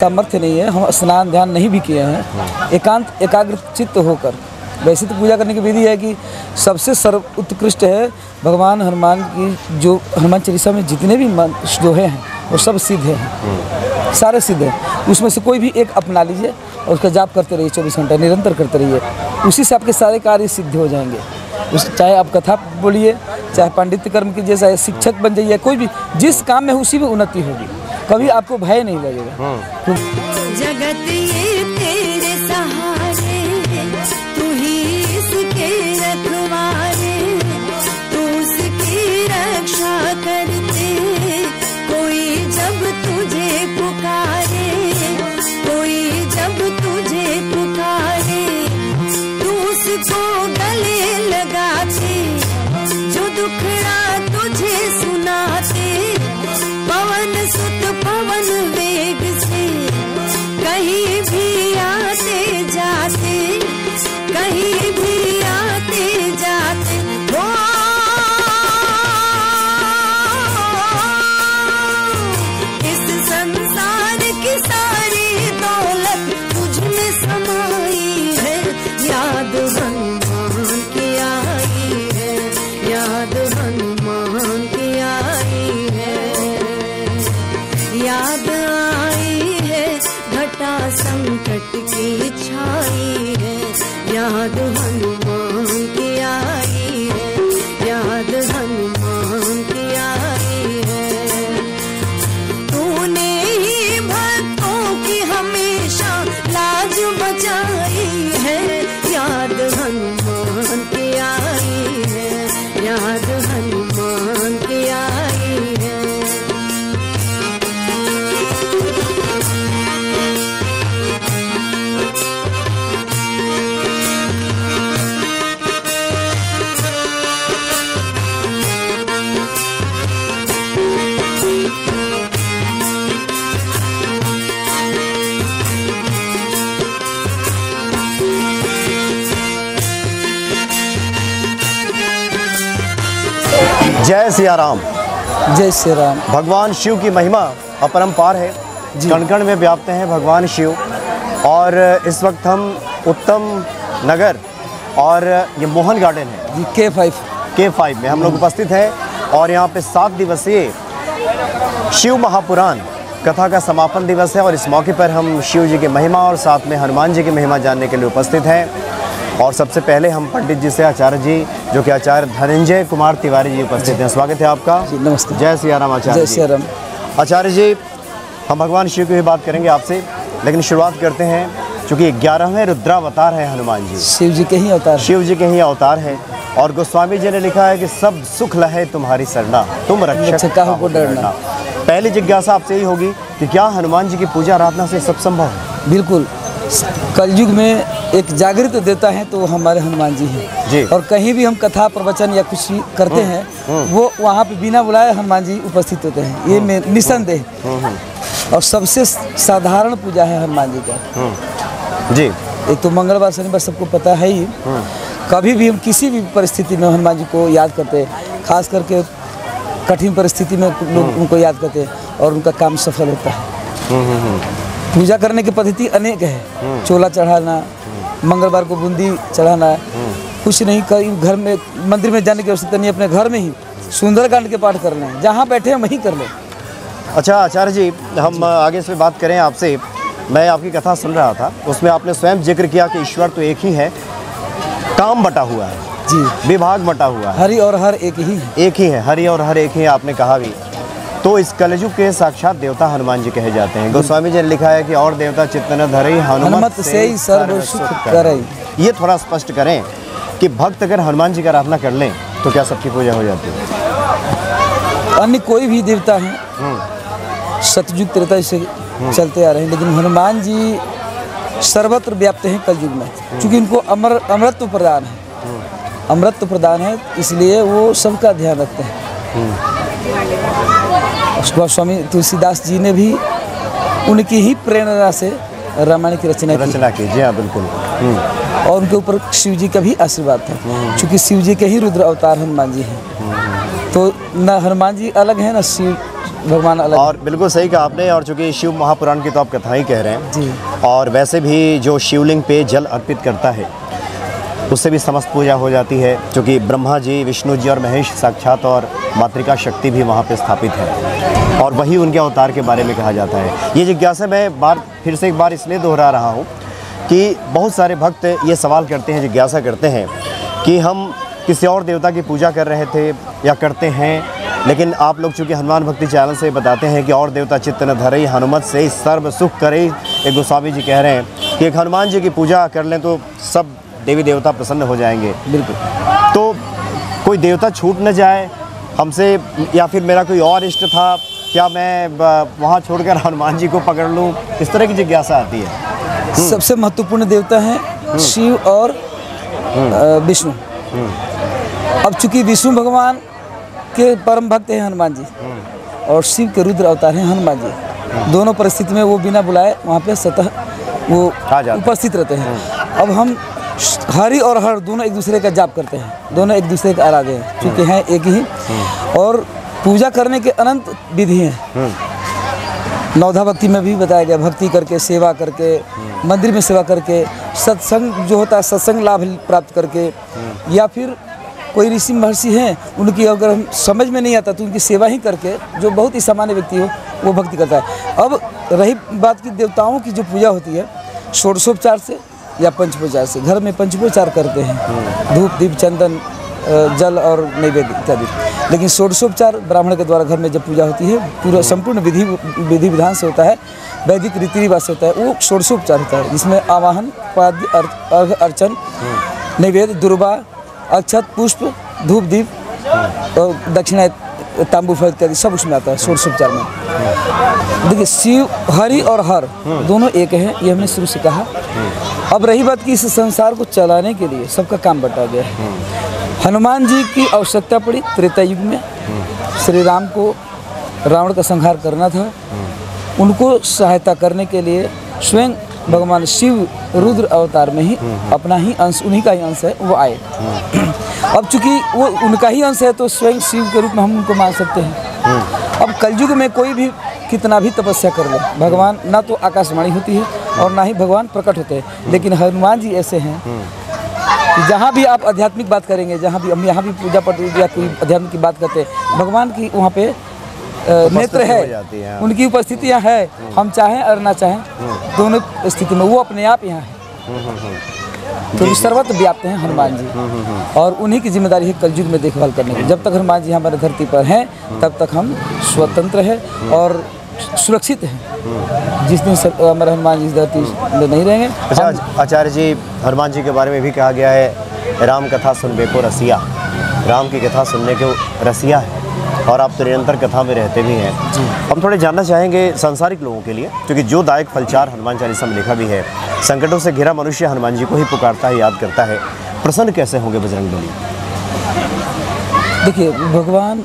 सामर्थ्य नहीं है, हम स्नान ध्यान नहीं भी किए हैं, एकांत एकाग्र चित्त होकर। वैसे तो पूजा करने की विधि है कि सबसे सर्व उत्कृष्ट है भगवान हनुमान की, जो हनुमान चालीसा में जितने भी श्लोहे हैं वो सब सिद्ध हैं, सारे सिद्ध हैं। उसमें से कोई भी एक अपना लीजिए और उसका जाप करते रहिए, 24 घंटा निरंतर करते रहिए, उसी से आपके सारे कार्य सिद्ध हो जाएंगे। चाहे आप कथा बोलिए, चाहे पांडित्य कर्म कीजिए, चाहे शिक्षक बन जाइए, कोई भी जिस काम में उसी में उन्नति होगी, कभी आपको भय नहीं लगेगा। जगत ये तेरे सहारे, तू ही इसके रखवारे, तू उसकी रक्षा करते, कोई जब तुझे पुकारे, कोई जब तुझे पुकारे, तू उसको गले लगाते, जो दुखड़ा तुझे सुनाते, पवन सुत पवन वेग से कहीं भी आते जाते, कहीं भी आते जाते, हो इस संसार की सारी दौलत तुझ में समाई है, याद हनुमान की आई है, याद हनुमान की आई है, याद आई है घटा संकट की छाई है, याद हनुमान की आई है, याद हनुमान की आई है। तूने ही भक्तों की हमेशा लाज बचाई है, याद हनुमान की आई है, याद हनुमान की आई है। जय सिया राम। जय श्री राम। भगवान शिव की महिमा अपरंपार है, कण कण में व्याप्त हैं भगवान शिव। और इस वक्त हम उत्तम नगर और ये मोहन गार्डन है जी, K5 में हम लोग उपस्थित हैं और यहाँ पे 7 दिवसीय शिव महापुराण कथा का समापन दिवस है और इस मौके पर हम शिव जी की महिमा और साथ में हनुमान जी की महिमा जानने के लिए उपस्थित हैं। और सबसे पहले हम पंडित जी से आचार्य जी, जो कि आचार्य धनंजय कुमार तिवारी जी उपस्थित हैं। स्वागत है आपका। जी नमस्ते। जय सिया राम आचार्य जय सिया राम। आचार्य जी, हम भगवान शिव की भी बात करेंगे आपसे, लेकिन शुरुआत करते हैं, चूँकि 11वें रुद्रावतार है हनुमान जी, शिव जी के ही अवतार, शिव जी के ही अवतार है। और गोस्वामी जी ने लिखा है कि सब सुख लहे तुम्हारी सरना, तुम रक्षक काहू को डरना। पहली जिज्ञासा आपसे यही होगी कि क्या हनुमान जी की पूजा आराधना से सब संभव है? बिल्कुल। कलयुग में एक जागृत देता है तो हमारे हनुमान जी हैं जी। और कहीं भी हम कथा प्रवचन या कुछ करते हैं वो वहाँ पे बिना बुलाए हनुमान जी उपस्थित होते हैं, ये निसंदेह। और सबसे साधारण पूजा है हनुमान जी का जी। एक तो मंगलवार शनिवार सबको पता है ही, कभी भी हम किसी भी परिस्थिति में हनुमान जी को याद करते हैं, खास करके कठिन परिस्थिति में लोग उनको याद करते हैं और उनका काम सफल होता है। पूजा करने की पद्धति अनेक है, चोला चढ़ाना, मंगलवार को बूंदी चढ़ाना, कुछ नहीं, कहीं घर में मंदिर में जाने की आवश्यकता नहीं, अपने घर में ही सुंदरकांड के पाठ कर लें, जहाँ बैठे हैं वहीं कर लें। अच्छा आचार्य जी, हम आगे इस पर बात करें आपसे। मैं आपकी कथा सुन रहा था, उसमें आपने स्वयं जिक्र किया कि ईश्वर तो एक ही है, काम बटा हुआ है जी, विभाग बटा हुआ है, हरि और हर एक ही है, हरि और हर एक ही आपने कहा भी। तो इस कलयुग के साक्षात देवता हनुमान जी कहे जाते हैं। गोस्वामी जी ने लिखा है कि और देवता चित्तन धरई हनुमत से ही सर्व सुख करई। ये थोड़ा स्पष्ट करें कि भक्त अगर हनुमान जी का आराधना कर लें तो क्या सबकी पूजा हो जाती है? अन्य कोई भी देवता है सतयुग त्रेता से चलते आ रहे हैं, लेकिन हनुमान जी सर्वत्र व्याप्त हैं कलयुग में, क्योंकि इनको अमृत प्रदान है, अमृत प्रदान है, इसलिए वो सबका ध्यान रखते हैं। स्वामी तुलसीदास जी ने भी उनकी ही प्रेरणा से रामायण की रचना की। जी हाँ, बिल्कुल। और उनके ऊपर शिव जी का भी आशीर्वाद था, क्योंकि शिव जी के ही रुद्र अवतार हनुमान जी हैं। तो न हनुमान जी अलग हैं, न शिव भगवान अलग। और बिल्कुल सही कहा आपने। और चूंकि शिव महापुराण की तो आप कथा ही कह रहे हैं जी। और वैसे भी जो शिवलिंग पे जल अर्पित करता है उससे भी समस्त पूजा हो जाती है, क्योंकि ब्रह्मा जी, विष्णु जी और महेश साक्षात और मातृका शक्ति भी वहाँ पे स्थापित है और वही उनके अवतार के बारे में कहा जाता है। ये जिज्ञासा मैं फिर से एक बार इसलिए दोहरा रहा हूँ कि बहुत सारे भक्त ये सवाल करते हैं, जिज्ञासा करते हैं कि हम किसी और देवता की पूजा कर रहे थे या करते हैं, लेकिन आप लोग चूँकि हनुमान भक्ति चैनल से बताते हैं कि और देवता चित्त न धरई, हनुमत से सर्व सुख करई। एक गोस्वामी जी कह रहे हैं कि एक हनुमान जी की पूजा कर लें तो सब देवी देवता प्रसन्न हो जाएंगे। बिल्कुल। तो कोई देवता छूट न जाए हमसे, या फिर मेरा कोई और इष्ट था, क्या मैं वहाँ छोड़कर हनुमान जी को पकड़ लूँ, इस तरह की जिज्ञासा आती है। सबसे महत्वपूर्ण देवता हैं शिव और विष्णु। अब चूंकि विष्णु भगवान के परम भक्त हैं हनुमान जी और शिव के रुद्र अवतार हैं हनुमान जी। दोनों परिस्थिति में वो बिना बुलाए वहाँ पे स्वतः वो उपस्थित रहते हैं। अब हम हरि और हर दोनों एक दूसरे का जाप करते हैं, दोनों एक दूसरे के आराध्य हैं, क्योंकि हैं एक ही। और पूजा करने के अनंत विधि हैं। नवधा भक्ति में भी बताया गया, भक्ति करके, सेवा करके, मंदिर में सेवा करके, सत्संग जो होता है सत्संग लाभ प्राप्त करके, या फिर कोई ऋषि महर्षि हैं उनकी अगर हम समझ में नहीं आता तो उनकी सेवा ही करके, जो बहुत ही सामान्य व्यक्ति हो वो भक्ति करता है। अब रही बात की देवताओं की जो पूजा होती है षोडशोपचार से या पंचोपचार से, घर में पंचोपचार करते हैं, धूप दीप चंदन जल और नैवेद्य इत्यादि। लेकिन षोडशोपचार ब्राह्मण के द्वारा घर में जब पूजा होती है पूरा संपूर्ण विधि विधान से होता है, वैदिक रीति रिवाज से होता है, वो षोडशोपचार होता है, जिसमें आवाहन, पाद्य, अर्घ, अर्चन, नैवेद्य, दुर्वा, अक्षत, पुष्प, धूप दीप और दक्षिणा, तांबू फल इत्यादि सब उसमें आता है षोडशोपचार में। देखिए शिव, हरि और हर दोनों एक हैं, ये हमने शुरू से कहा। अब रही बात कि इस संसार को चलाने के लिए सबका काम बंटा गया है। हनुमान जी की आवश्यकता पड़ी त्रेता युग में, श्री राम को रावण का संहार करना था, उनको सहायता करने के लिए स्वयं भगवान शिव रुद्र अवतार में ही अपना ही अंश, उन्हीं का ही अंश है, वो आए। अब चूंकि वो उनका ही अंश है तो स्वयं शिव के रूप में हम उनको मान सकते हैं। अब कलयुग में कोई भी कितना भी तपस्या कर ले, भगवान ना तो आकाशवाणी होती है और ना ही भगवान प्रकट होते हैं। लेकिन हनुमान जी ऐसे हैं कि जहाँ भी आप आध्यात्मिक बात करेंगे, जहाँ भी हम यहाँ भी पूजा पाठ या कोई आध्यात्मिक की बात करते हैं, भगवान की वहाँ पे नेत्र है, उनकी उपस्थिति यहाँ है। हम चाहें और ना चाहें दोनों स्थिति में वो अपने आप यहाँ है। तो सर्वत्र व्याप्त हैं हनुमान जी और उन्हीं की जिम्मेदारी है कलयुग में देखभाल करने की। जब तक हनुमान जी हमारे धरती पर हैं तब तक हम स्वतंत्र हैं और सुरक्षित हैं। जिस दिन हमारे हनुमान जी इस धरती में नहीं रहेंगे। अच्छा आचार्य जी, हनुमान जी के बारे में भी कहा गया है राम कथा सुनबे को रसिया, राम की कथा सुनने के रसिया है और आप तो निरंतर कथा में रहते भी हैं। हम थोड़े जानना चाहेंगे सांसारिक लोगों के लिए, क्योंकि जो दायक फलचार हनुमान चालीसा में लिखा भी है, संकटों से घिरा मनुष्य हनुमान जी को ही पुकारता है, याद करता है, प्रसन्न कैसे होंगे बजरंगबली? देखिए भगवान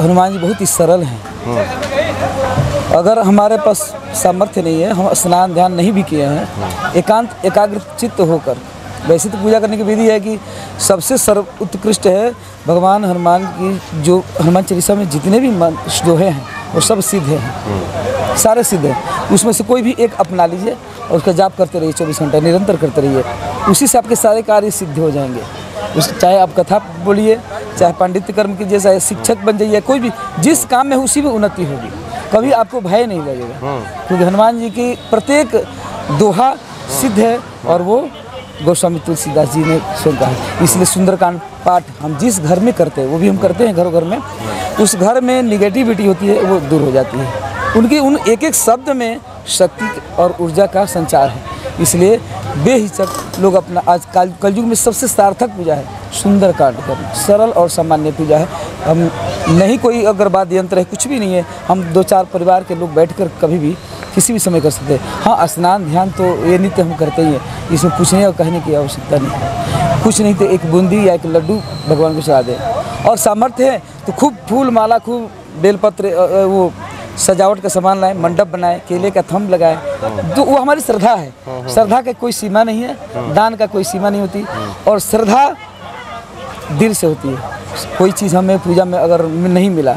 हनुमान जी बहुत ही सरल हैं। अगर हमारे पास सामर्थ्य नहीं है, हम स्नान ध्यान नहीं भी किए हैं, एकांत एकाग्र चित्त होकर, वैसे तो पूजा करने की विधि है कि सबसे सर्व उत्कृष्ट है भगवान हनुमान की। जो हनुमान चालीसा में जितने भी दोहे हैं वो सब सिद्ध हैं, सारे सिद्ध हैं। उसमें से कोई भी एक अपना लीजिए और उसका जाप करते रहिए, 24 घंटा निरंतर करते रहिए, उसी से आपके सारे कार्य सिद्ध हो जाएंगे। चाहे आप कथा बोलिए, चाहे पांडित्य कर्म कीजिए, चाहे शिक्षक बन जाइए, कोई भी जिस काम में उसी में उन्नति होगी, कभी आपको भय नहीं लगेगा। क्योंकि हनुमान जी की प्रत्येक दोहा सिद्ध है और वो गोस्वामी तुलसीदास जी ने स्वयं कहा है। इसलिए सुंदरकांड पाठ हम जिस घर में करते हैं, वो भी हम करते हैं घरों घर में, उस घर में निगेटिविटी होती है वो दूर हो जाती है। उनके उन एक एक शब्द में शक्ति और ऊर्जा का संचार है। इसलिए बेहिचक लोग अपना आज कलयुग में सबसे सार्थक पूजा है सुंदरकांड करना, सरल और सामान्य पूजा है। हम नहीं कोई अगर वाद्य यंत्र है, कुछ भी नहीं है, हम 2-4 परिवार के लोग बैठकर कभी भी किसी भी समय कर सकते हैं। हाँ, स्नान ध्यान तो ये नित्य हम करते ही हैं, इसमें पूछने और कहने की आवश्यकता नहीं है। कुछ नहीं तो एक बूंदी या एक लड्डू भगवान को चढ़ा दें, और सामर्थ्य है तो खूब फूल माला, खूब बेलपत्र, वो सजावट का सामान लाएं, मंडप बनाएं, केले का थंब लगाएं, तो वो हमारी श्रद्धा है। श्रद्धा का कोई सीमा नहीं है, दान का कोई सीमा नहीं होती, और श्रद्धा दिल से होती है। कोई चीज़ हमें पूजा में अगर नहीं मिला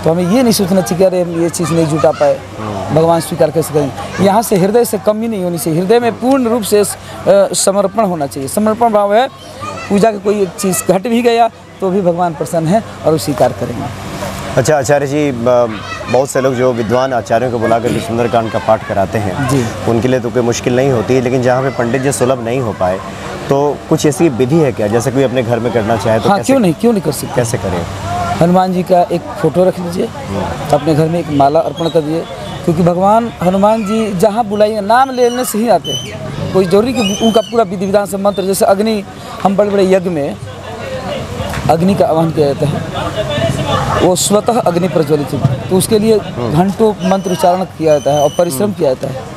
तो हमें ये नहीं सोचना चाहिए अरे हम ये चीज़ नहीं जुटा पाए, भगवान स्वीकार कैसे करेंगे। यहाँ से हृदय से कमी नहीं होनी चाहिए, हृदय में पूर्ण रूप से समर्पण होना चाहिए। समर्पण भाव है, पूजा की कोई एक चीज़ घट भी गया तो भी भगवान प्रसन्न है और वो स्वीकार करेंगे। अच्छा आचार्य जी, बहुत से लोग जो विद्वान आचार्यों को बुलाकर के सुंदरकांड का पाठ कराते हैं जी, उनके लिए तो कोई मुश्किल नहीं होती है, लेकिन जहाँ पे पंडित जी सुलभ नहीं हो पाए तो कुछ ऐसी विधि है क्या, जैसे कोई अपने घर में करना चाहे तो हाँ कैसे, क्यों नहीं कर सकते। कैसे करें? हनुमान जी का एक फोटो रख लीजिए, अपने घर में एक माला अर्पण कर दिए, क्योंकि भगवान हनुमान जी जहाँ बुलाइए नाम लेने से ही आते हैं। कोई जरूरी कि उनका पूरा विधि विधान से मंत्र, जैसे अग्नि, हम बड़े बड़े यज्ञ में अग्नि का आह्वान किया जाता है, वो स्वतः अग्नि प्रज्वलित होती है, तो उसके लिए घंटों मंत्र उच्चारण किया जाता है और परिश्रम किया जाता है,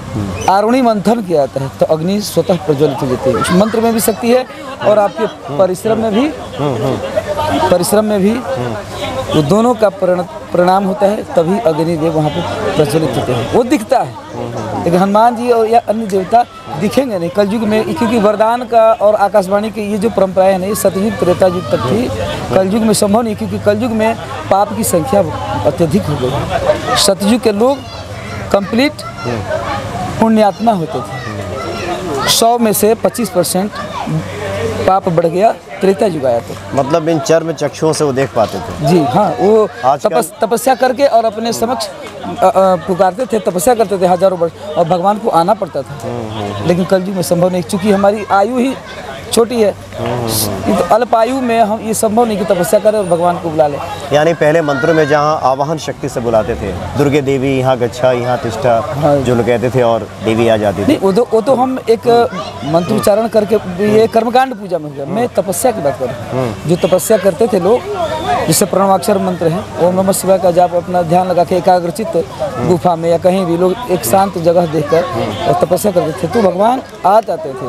आरुणि मंथन किया जाता है, तो अग्नि स्वतः प्रज्वलित हो जाती है। उस मंत्र में भी शक्ति है और आपके परिश्रम में भी वो दोनों का परिणाम होता है, तभी अग्निदेव वहाँ पे प्रज्वलित होते हैं, वो दिखता है। लेकिन हनुमान जी और या अन्य देवता दिखेंगे नहीं कलयुग में, क्योंकि वरदान का और आकाशवाणी की ये जो परंपराएं हैं ये सतयुग त्रेता युग तक थी, कलयुग में संभव नहीं, क्योंकि कलयुग में पाप की संख्या अत्यधिक हो गई। सतयुग के लोग कंप्लीट पुण्यात्मा होते थे, 100 में से 25% पाप बढ़ गया, त्रेता युग आया तो। मतलब इन चर्म चक्षुओं से वो देख पाते थे? जी हाँ, वो आजकल- तपस्या करके और अपने समक्ष पुकारते थे, तपस्या करते थे हजारों वर्ष, और भगवान को आना पड़ता था। लेकिन कलयुग में संभव नहीं, क्योंकि हमारी आयु ही छोटी है, तो अल्प आयु में हम ये संभव नहीं कि तपस्या करें और भगवान को बुला लें। यानी पहले मंत्रों में जहाँ आवाहन शक्ति से बुलाते थे, दुर्गे देवी यहाँ गच्छा, यहाँ तिष्ठा, हाँ। जो लोग कहते थे और देवी आ जाती थी। नहीं, वो तो हम एक मंत्र उच्चारण करके, ये कर्मकांड पूजा में हो गया। मैं तपस्या की बात कर रहा हूँ। जो तपस्या करते थे लोग, जिससे प्रणवाक्षर मंत्र है, ओम नमः शिवाय का जाप अपना ध्यान लगा के एकाग्रचित्त गुफा में या कहीं भी लोग एक शांत जगह देखकर और तपस्या करते थे, तो भगवान आ जाते थे।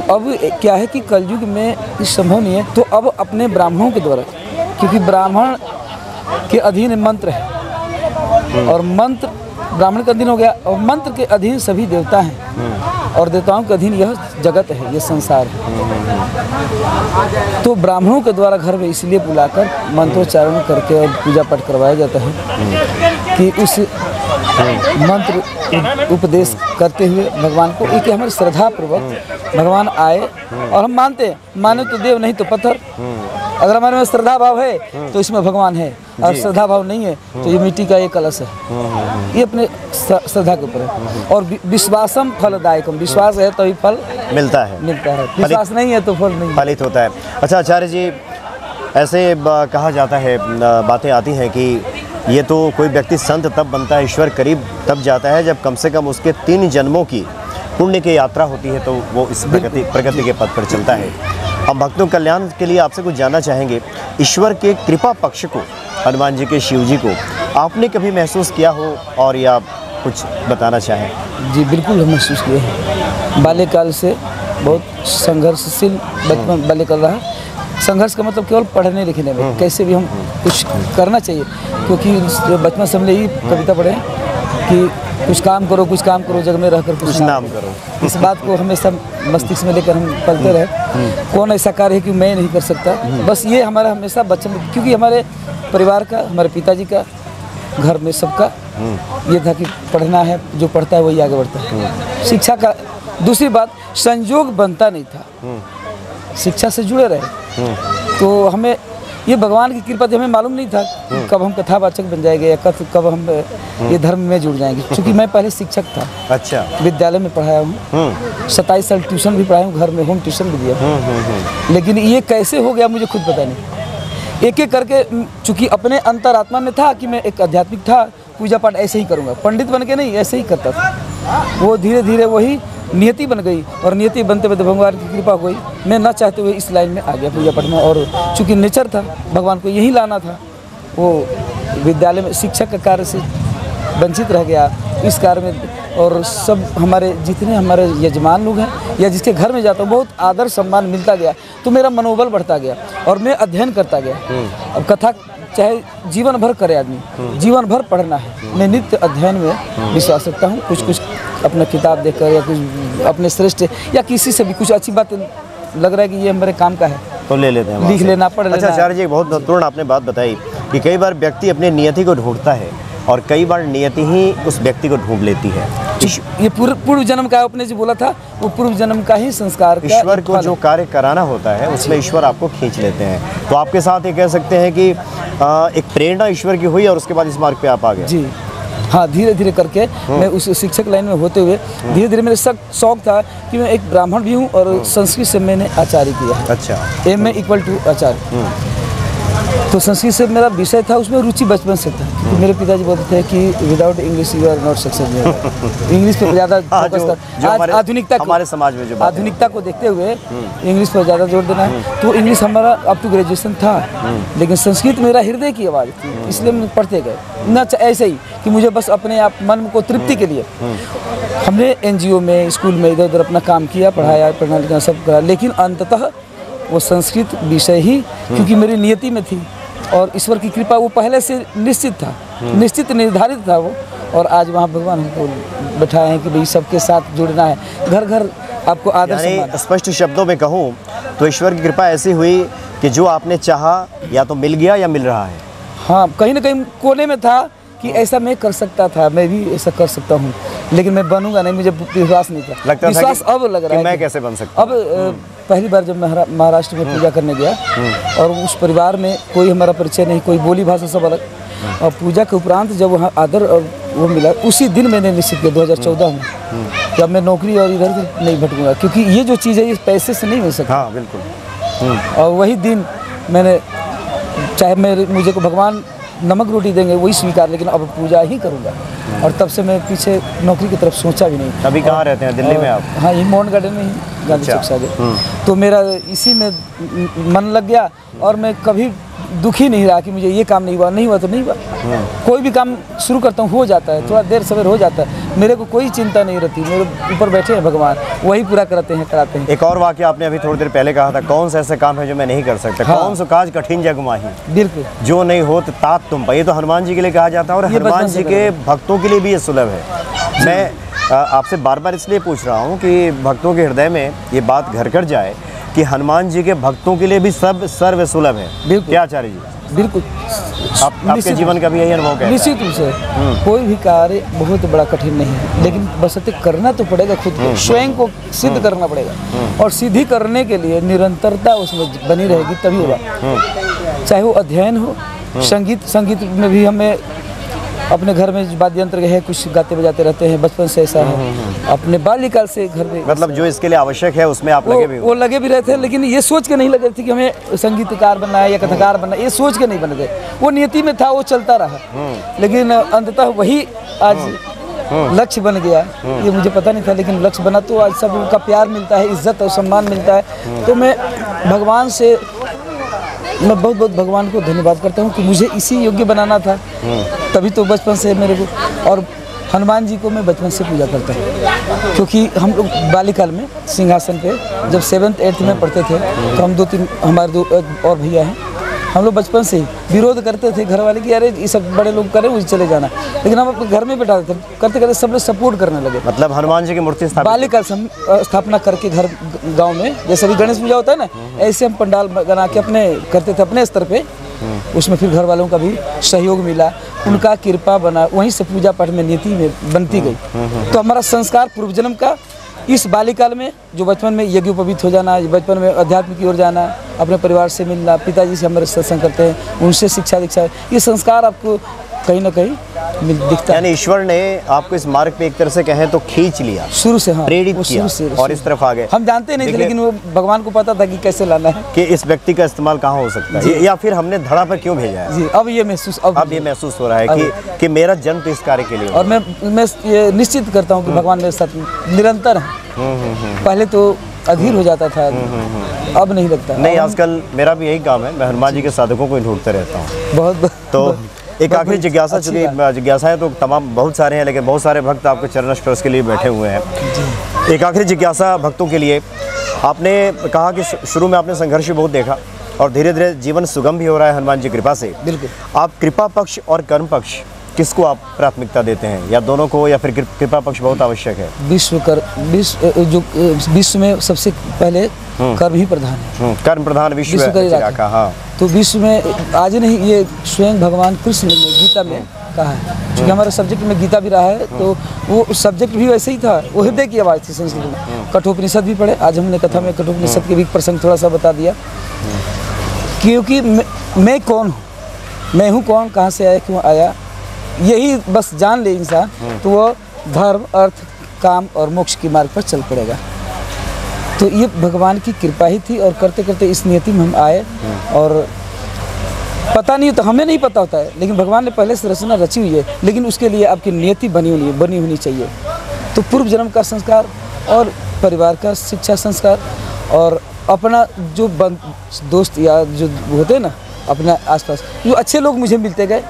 अब क्या है कि कलयुग में संभव नहीं है, तो अब अपने ब्राह्मणों के द्वारा, क्योंकि ब्राह्मण के अधीन मंत्र है और मंत्र ब्राह्मण के अधीन हो गया, और मंत्र के अधीन सभी देवता हैं और देवताओं के अधीन यह जगत है, यह संसार है। तो ब्राह्मणों के द्वारा घर में इसलिए बुलाकर मंत्रोच्चारण करके और पूजा पाठ करवाया जाता है कि उस मंत्र उपदेश करते हुए भगवान को, एक हमारे श्रद्धा पूर्वक भगवान आए, और हम मानते हैं, माने तो देव नहीं तो पत्थर। अगर हमारे में श्रद्धा भाव है तो इसमें भगवान है, और श्रद्धा भाव नहीं है तो ये मिट्टी का एक कलश है। ये अपने श्रद्धा के ऊपर है। और विश्वासम फलदायकम, विश्वास है तो ही फल मिलता है, विश्वास नहीं है तो फल नहीं फलित होता है। अच्छा आचार्य जी, ऐसे कहा जाता है, बातें आती हैं कि ये तो कोई व्यक्ति संत तब बनता है, ईश्वर करीब तब जाता है जब कम से कम उसके 3 जन्मों की पुण्य की यात्रा होती है, तो वो इस प्रगति के पथ पर चलता है। हम भक्तों कल्याण के लिए आपसे कुछ जानना चाहेंगे, ईश्वर के कृपा पक्ष को, हनुमान जी के, शिव जी को आपने कभी महसूस किया हो और या कुछ बताना चाहें? जी बिल्कुल, हम महसूस किए हैं। बाल्यकाल से बहुत संघर्षशील बचपन बाल्यकाल रहा। संघर्ष का मतलब केवल पढ़ने लिखने में, कैसे भी हम कुछ करना चाहिए, क्योंकि बचपन से हम यही कविता पढ़े कि कुछ काम करो जग में रहकर कुछ नाम करो। इस बात को हमेशा मस्तिष्क में लेकर हम पलते रहे। कौन ऐसा कार्य है कि मैं नहीं कर सकता, बस ये हमारा हमेशा बचपन, क्योंकि हमारे परिवार का, हमारे पिताजी का, घर में सबका ये था कि पढ़ना है, जो पढ़ता है वही आगे बढ़ता है। शिक्षा का दूसरी बात, संयोग बनता नहीं था, शिक्षा से जुड़े रहे, तो हमें ये भगवान की कृपा थी। हमें मालूम नहीं था कि कब हम कथावाचक बन जाएंगे या कब हम ये धर्म में जुड़ जाएंगे, क्योंकि मैं पहले शिक्षक था। अच्छा। विद्यालय में पढ़ाया हूँ, 27 साल ट्यूशन भी पढ़ाया हूँ, घर में होम ट्यूशन भी दिया। लेकिन ये कैसे हो गया मुझे खुद पता नहीं। एक एक करके, चूँकि अपने अंतरात्मा में था कि मैं एक आध्यात्मिक था, पूजा पाठ ऐसे ही करूँगा, पंडित बन के नहीं, ऐसे ही करता था। वो धीरे धीरे वही नियति बन गई, और नियति बनते बनते भगवान की कृपा हो गई। मैं न चाहते हुए इस लाइन में आ गया पूजा पाठ में, और चूँकि नेचर था, भगवान को यही लाना था, वो विद्यालय में शिक्षक के कार्य से वंचित रह गया इस कार्य में। और सब हमारे जितने हमारे यजमान लोग हैं या जिसके घर में जाता हूँ, बहुत आदर सम्मान मिलता गया, तो मेरा मनोबल बढ़ता गया और मैं अध्ययन करता गया। अब कथा चाहे जीवन भर करे आदमी, जीवन भर पढ़ना है। मैं नित्य अध्ययन में विश्वास रखता हूँ। कुछ अपना किताब देखकर या कुछ अपने श्रेष्ठ या किसी से भी कुछ अच्छी बात लग रहा है कि ये हमारे काम का है, तो ले लेते हैं वहाँ लिख से। लेना, पढ़ अच्छा लेना। आचार्य जी, एक बहुत महत्वपूर्ण आपने बात बताई कि कई बार व्यक्ति अपने नियति को ढूंढता है और कई बार नियति ही उस व्यक्ति को ढूंढ लेती है। ये पूर्व जन्म का आपने जो बोला था, वो पूर्व जन्म का ही संस्कार का ईश्वर एक को फल जो है। कार्य कराना होता है उसमें ईश्वर आपको खींच लेते हैं। तो आपके साथ ये कह सकते हैं कि एक प्रेरणा ईश्वर की हुई और उसके बाद इस मार्ग पे आप आ गए। जी हाँ, धीरे धीरे करके मैं उस शिक्षक लाइन में होते हुए धीरे धीरे मेरे शौक था कि मैं एक ब्राह्मण भी हूँ और संस्कृत से मैंने आचार्य किया है। अच्छा। MA = आचार्य। तो संस्कृत से मेरा विषय था, उसमें रुचि बचपन से था। क्योंकि मेरे पिताजी बोलते थे कि without English you are not successful. English पर ज़्यादा फोकस कर, आज आधुनिकता हमारे समाज में जो बात है। आधुनिकता को देखते हुए इंग्लिश पर ज़्यादा जोर देना है। तो इंग्लिश हमारा अप टू ग्रेजुएशन था, लेकिन संस्कृत मेरा हृदय की आवाज़ थी, इसलिए हम पढ़ते गए। न ऐसे ही कि मुझे बस अपने आप मन को तृप्ति के लिए हमने NGO में, स्कूल में इधर उधर अपना काम किया, पढ़ाया, पढ़ना लिखना सब करा, लेकिन अंततः वो संस्कृत विषय ही क्योंकि मेरी नियति में थी और ईश्वर की कृपा वो पहले से निश्चित था, निश्चित निर्धारित था वो। और आज वहाँ भगवान हमको बैठाए हैं कि भाई सबके साथ जुड़ना है, घर घर आपको आदर सम्मान। स्पष्ट शब्दों में कहूँ तो ईश्वर की कृपा ऐसी हुई कि जो आपने चाहा या तो मिल गया या मिल रहा है। हाँ, कहीं ना कहीं कोने में था कि ऐसा मैं कर सकता था, मैं भी ऐसा कर सकता हूँ, लेकिन मैं बनूंगा नहीं, मुझे विश्वास नहीं था। लगता विश्वास था अब लग रहा है मैं कैसे बन सकता अब पहली बार जब मैं महाराष्ट्र में पूजा करने गया और उस परिवार में कोई हमारा परिचय नहीं, कोई बोली भाषा सब अलग, और पूजा के उपरांत जब वहाँ आदर और वो मिला, उसी दिन मैंने निश्चित किया 2014 में कि अब मैं नौकरी और इधर उधर नहीं भटकूंगा, क्योंकि ये जो चीज़ है ये पैसे से नहीं मिल सकती। हाँ बिल्कुल। और वही दिन मैंने, चाहे मुझे को भगवान नमक रोटी देंगे वही स्वीकार, लेकिन अब पूजा ही करूँगा। और तब से मैं पीछे नौकरी की तरफ सोचा भी नहीं। अभी कहाँ रहते हैं? दिल्ली में आप? हाँ, ये मॉडर्न गार्डन में ही, गांधी चौक से आगे। तो मेरा इसी में मन लग गया और मैं कभी दुखी नहीं रहा कि मुझे ये काम नहीं हुआ तो नहीं हुआ। कोई भी काम शुरू करता हूँ हो जाता है, थोड़ा देर सवेर हो जाता है, मेरे को कोई चिंता नहीं रहती, मेरे ऊपर बैठे हैं भगवान, वही पूरा कराते हैं। एक और वाक्य आपने अभी थोड़ी देर पहले कहा था, कौन सा ऐसा काम है जो मैं नहीं कर सकता? हाँ। कौन सा काज कठिन जग माही, बिल्कुल जो नहीं हो तो तात तुम पर। ये तो हनुमान जी के लिए कहा जाता है और हनुमान जी के भक्तों के लिए भी ये सुलभ है। मैं आपसे बार बार इसलिए पूछ रहा हूँ कि भक्तों के हृदय में ये बात घर कर जाए कि हनुमान जी के भक्तों के लिए भी सब सर्व सुलभ है। क्या आचार्य जी? बिल्कुल। आपके जीवन का भी यही अनुभव है? निश्चित रूप से कोई भी कार्य बहुत बड़ा कठिन नहीं है, लेकिन बशर्ते करना तो पड़ेगा, खुद को स्वयं को सिद्ध करना पड़ेगा। और सिद्धि करने के लिए निरंतरता उसमें बनी रहेगी तभी होगा। चाहे वो अध्ययन हो, संगीत में भी हमें अपने घर में वाद्य यंत्र है, कुछ गाते बजाते रहते हैं, बचपन से ऐसा है, अपने बाल्यकाल से घर में। मतलब जो इसके लिए आवश्यक है उसमें आप लगे भी हो? वो लगे भी रहते हैं, लेकिन ये सोच के नहीं लगे थे कि हमें संगीतकार बनना है या कथाकार बनना है, ये सोच के नहीं बने थे। वो नियति में था, वो चलता रहा, लेकिन अंततः वही आज लक्ष्य बन गया। ये मुझे पता नहीं था, लेकिन लक्ष्य बना तो आज सब उनका प्यार मिलता है, इज्जत और सम्मान मिलता है। तो मैं भगवान से बहुत बहुत भगवान को धन्यवाद करता हूँ कि मुझे इसी योग्य बनाना था, तभी तो बचपन से मेरे को। और हनुमान जी को मैं बचपन से पूजा करता हूँ, क्योंकि हम लोग बाल्यकाल में सिंहासन पे जब 7th 8th में पढ़ते थे, तो हम हमारे दो और भैया हैं, हम लोग बचपन से ही विरोध करते थे घर वाले कि अरे ये सब बड़े लोग करें मुझे चले जाना, लेकिन हम अपने घर में बैठाते थे, करते करते सब लोग सपोर्ट करने लगे। मतलब हनुमान जी की मूर्ति बाल्यकाल से हम स्थापना करके घर गांव में, जैसे अभी गणेश पूजा होता है ना, ऐसे हम पंडाल बना के अपने करते थे अपने स्तर पे। उसमें फिर घर वालों का भी सहयोग मिला, उनका कृपा बना, वहीं से पूजा पाठ में नीति में बनती गई। तो हमारा संस्कार पूर्व जन्म का इस बाल्यकाल में, जो बचपन में यज्ञोपवीत हो जाना, बचपन में अध्यात्म की ओर जाना, अपने परिवार से मिलना, पिताजी से हमारे सत्संग करते हैं, उनसे शिक्षा दीक्षा, ये संस्कार आपको कहीं ना कहीं दिखता है। यानी ईश्वर ने आपको इस मार्ग पे एक तरह से कहें तो खींच लिया शुरू से। हाँ, प्रेरित किया और इस तरफ आ गए। हम जानते नहीं थे, लेकिन वो भगवान को पता था कि कैसे लाना है, कि इस व्यक्ति का इस्तेमाल कहाँ हो सकता है, या फिर हमने धड़ा पर क्यों भेजा है। जी, अब ये महसूस हो रहा है कि मेरा जन्म तो इस कार्य के लिए। और मैं ये निश्चित करता हूँ कि भगवान मेरे साथ निरंतर है। पहले तो अधीर हो जाता था, अब नहीं लगता। नहीं, आजकल मेरा भी यही काम है, मैं हनुमान जी के साधकों को ढूंढते रहता हूँ। बहुत तो एक आखिरी जिज्ञासा, चूँकि जिज्ञासाएं तो तमाम बहुत सारे हैं, लेकिन बहुत सारे भक्त आपके चरण स्पर्श के लिए बैठे हुए हैं। एक आखिरी जिज्ञासा भक्तों के लिए, आपने कहा कि शुरू में आपने संघर्ष भी बहुत देखा और धीरे धीरे जीवन सुगम भी हो रहा है हनुमान जी कृपा से। बिल्कुल। आप कृपा पक्ष और कर्म पक्ष किसको आप प्राथमिकता देते हैं, या दोनों को, या फिर कृपा पक्ष बहुत आवश्यक है? विश्व में सबसे पहले कर्म ही प्रधान है। कर्म प्रधान विश्व का, हाँ। तो विश्व में आज नहीं, ये स्वयं भगवान कृष्ण ने गीता में कहा है। क्योंकि हमारा सब्जेक्ट में गीता भी रहा है, तो वो सब्जेक्ट भी वैसे ही था, वो हृदय की आवाज़ थी संस्कृत में। कठोपनिषद भी पढ़े, आज हमने कथा में कठोपनिषद के भी प्रसंग थोड़ा सा बता दिया। क्योंकि मैं कौन हूँ, मैं हूँ कौन, कहाँ से आया, क्यों आया, यही बस जान ले इंसान, तो वो धर्म, अर्थ, काम और मोक्ष के मार्ग पर चल पड़ेगा। तो ये भगवान की कृपा ही थी, और करते करते इस नियति में हम आए। और पता नहीं होता, हमें नहीं पता होता है, लेकिन भगवान ने पहले से रचना रची हुई है, लेकिन उसके लिए आपकी नियति बनी होनी चाहिए। तो पूर्व जन्म का संस्कार और परिवार का शिक्षा संस्कार और अपना जो दोस्त या जो होते हैं ना अपने आसपास, जो अच्छे लोग मुझे मिलते गए,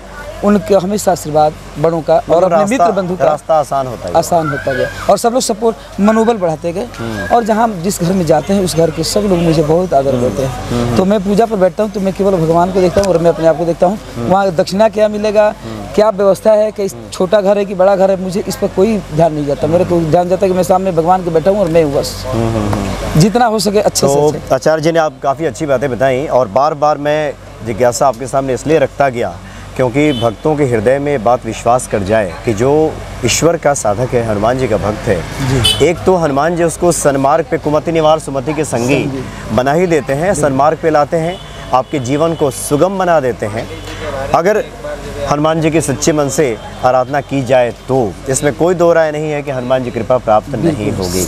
उनके हमेशा आशीर्वाद, बड़ों का और अपने मित्र बंधु का रास्ता आसान होता गया, और सब लोग सपोर्ट, मनोबल बढ़ाते गए। और जहाँ जिस घर में जाते हैं उस घर के सब लोग मुझे बहुत आदर देते हैं। तो मैं पूजा पर बैठता हूँ तो मैं केवल भगवान को देखता हूँ और मैं अपने आप को देखता हूँ। वहाँ दक्षिणा क्या मिलेगा, क्या व्यवस्था है, कि छोटा घर है कि बड़ा घर है, मुझे इस पर कोई ध्यान नहीं जाता। मेरे को ध्यान जाता है कि मैं सामने भगवान के बैठा हूँ और मैं हूँ, बस जितना हो सके अच्छे से। तो आचार्य जी ने आप काफ़ी अच्छी बातें बताई, और बार बार मैं जिज्ञासा आपके सामने इसलिए रखता गया क्योंकि भक्तों के हृदय में बात विश्वास कर जाए कि जो ईश्वर का साधक है, हनुमान जी का भक्त है, एक तो हनुमान जी उसको सन्मार्ग पे, कुमति निवार सुमति के संगी बना ही देते हैं, सन्मार्ग पे लाते हैं, आपके जीवन को सुगम बना देते हैं। अगर हनुमान जी के सच्चे मन से आराधना की जाए तो इसमें कोई दो राय नहीं है कि हनुमान जी कृपा प्राप्त नहीं होगी।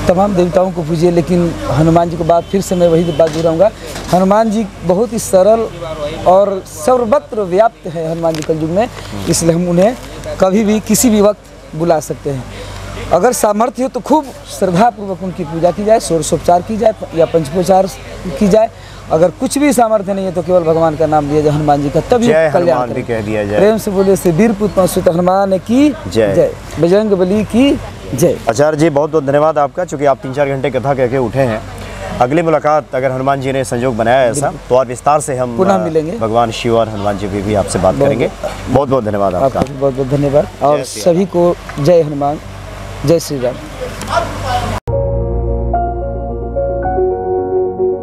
तमाम देवताओं को पूजिए, लेकिन हनुमान जी को बात फिर से मैं वही बात दोहराऊंगा, हनुमान जी बहुत ही सरल और सर्वत्र व्याप्त है हनुमान जी कलयुग में, इसलिए हम उन्हें कभी भी किसी भी वक्त बुला सकते हैं। अगर सामर्थ्य हो तो खूब श्रद्धापूर्वक उनकी पूजा की जाए, षोडशोपचार की जाए या पंचोपचार की जाए। अगर कुछ भी सामर्थ्य नहीं है तो केवल भगवान का नाम लिया जाए, हनुमान जी का, तभी कल्याण भी कह दिया जाए। प्रेम से बोले से वीर पुत्र सुत हनुमान की जय, बजरंग बली की जय। आचार्य जी बहुत बहुत धन्यवाद आपका, चूँकि आप 3-4 घंटे कथा कह के उठे हैं। अगली मुलाकात अगर हनुमान जी ने संयोग बनाया ऐसा तो और विस्तार से हम पुनः मिलेंगे, भगवान शिव और हनुमान जी भी आपसे बात करेंगे। बहुत बहुत धन्यवाद आपका। बहुत बहुत धन्यवाद, और सभी को जय हनुमान, जय श्री राम।